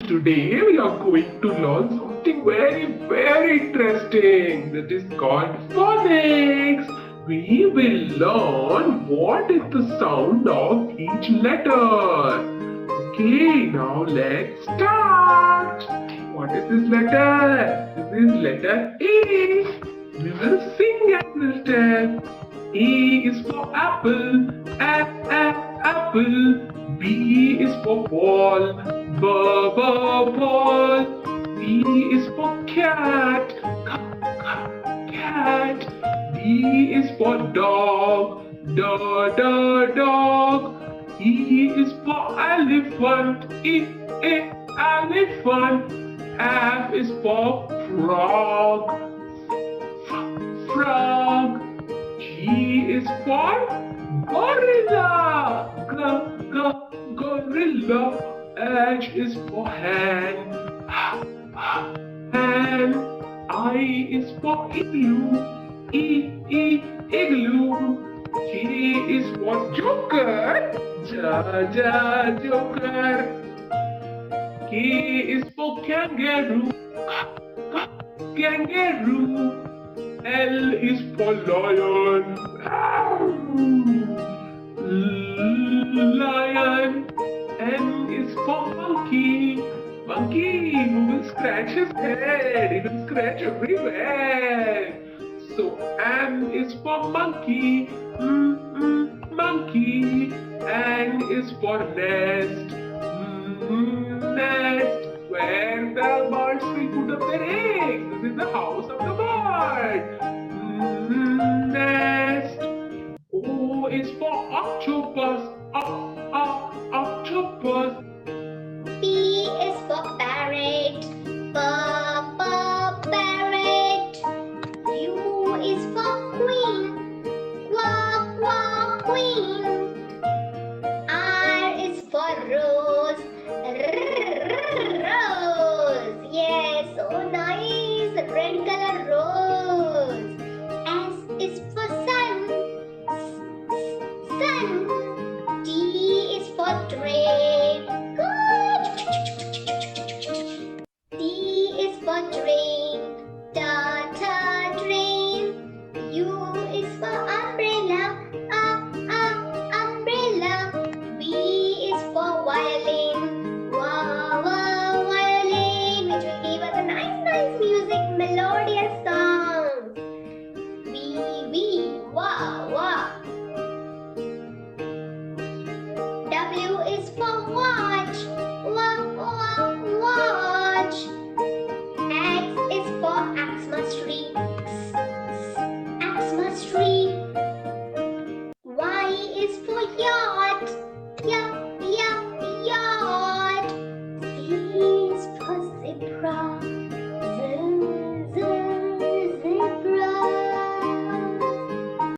Today we are going to learn something very interesting that is called phonics. We will learn what is the sound of each letter. Okay, now let's start. What is this letter? This is letter A. We will sing at this step. A is for apple, apple. B is for ball, ball. C is for cat, cat. D is for dog, dog. E is for elephant, elephant. F is for frog, frog. G is for gorilla, gorilla. H is for hen, hen. I is for igloo, igloo. J is for joker, joker. K is for kangaroo, kangaroo. L is for lion, lion. N is for monkey, monkey who will scratch his head. He will scratch everywhere. So M is for monkey, monkey. N is for nest, nest, where the birds will put up their eggs. This is the house of the bird. Nest. O is for octopus, octopus. P is for parrot, parrot. U is for queen, queen. R is for rose, rose. Yes, so nice, red color rose. S is for sun, sun. T is for train, good. T is for train, train. U is for umbrella, umbrella. V is for violin, violin, which will give us a nice music, melodious song. V, wow. W is for watch, watch.